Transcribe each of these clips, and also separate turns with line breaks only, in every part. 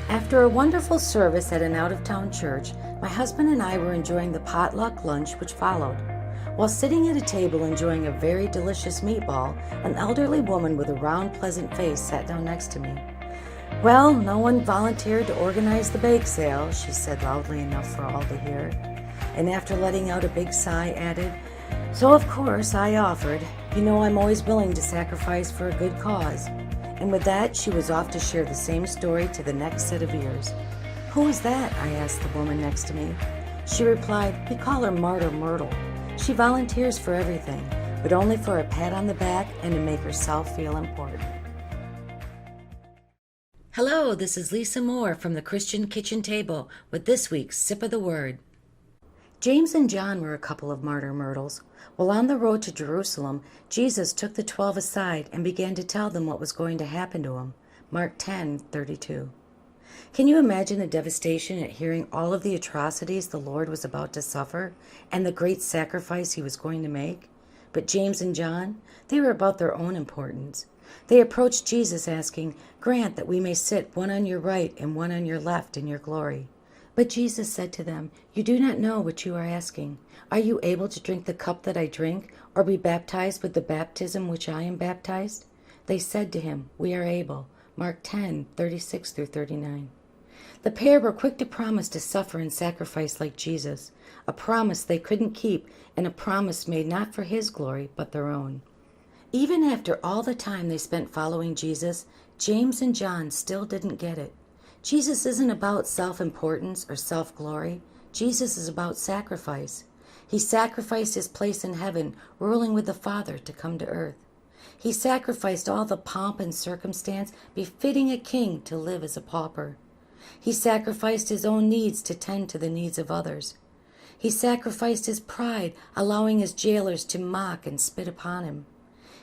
After a wonderful service at an out-of-town church, my husband and I were enjoying the potluck lunch which followed. While sitting at a table enjoying a very delicious meatball, an elderly woman with a round, pleasant face sat down next to me. "Well, no one volunteered to organize the bake sale," she said loudly enough for all to hear. And after letting out a big sigh, added, "So of course I offered. You know I'm always willing to sacrifice for a good cause." And with that, she was off to share the same story to the next set of ears. "Who is that?" I asked the woman next to me. She replied, "We call her Martyr Myrtle. She volunteers for everything, but only for a pat on the back and to make herself feel important." Hello, this is Lisa Moore from the Christian Kitchen Table with this week's Sip of the Word. James and John were a couple of martyr myrtles. While on the road to Jerusalem, Jesus took the 12 aside and began to tell them what was going to happen to them. Mark 10:32. Can you imagine the devastation at hearing all of the atrocities the Lord was about to suffer and the great sacrifice he was going to make? But James and John, they were about their own importance. They approached Jesus asking, "Grant that we may sit one on your right and one on your left in your glory." But Jesus said to them, "You do not know what you are asking. Are you able to drink the cup that I drink, or be baptized with the baptism which I am baptized?" They said to him, "We are able." Mark 10:36-39. The pair were quick to promise to suffer and sacrifice like Jesus, a promise they couldn't keep, and a promise made not for his glory, but their own. Even after all the time they spent following Jesus, James and John still didn't get it. Jesus isn't about self-importance or self-glory. Jesus is about sacrifice. He sacrificed his place in heaven, ruling with the Father, to come to earth. He sacrificed all the pomp and circumstance befitting a king to live as a pauper. He sacrificed his own needs to tend to the needs of others. He sacrificed his pride, allowing his jailers to mock and spit upon him.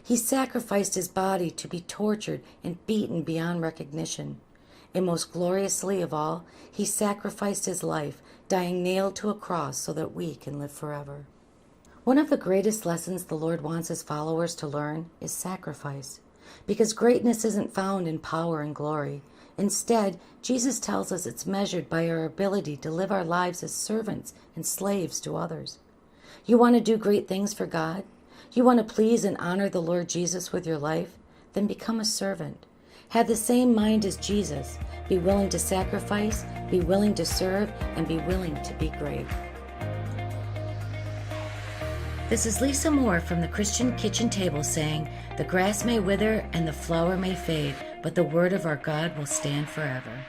He sacrificed his body to be tortured and beaten beyond recognition. And most gloriously of all, he sacrificed his life, dying nailed to a cross so that we can live forever. One of the greatest lessons the Lord wants his followers to learn is sacrifice, because greatness isn't found in power and glory. Instead, Jesus tells us it's measured by our ability to live our lives as servants and slaves to others. You want to do great things for God? You want to please and honor the Lord Jesus with your life? Then become a servant. Have the same mind as Jesus. Be willing to sacrifice, be willing to serve, and be willing to be great. This is Lisa Moore from the Christian Kitchen Table saying, "The grass may wither and the flower may fade, but the word of our God will stand forever."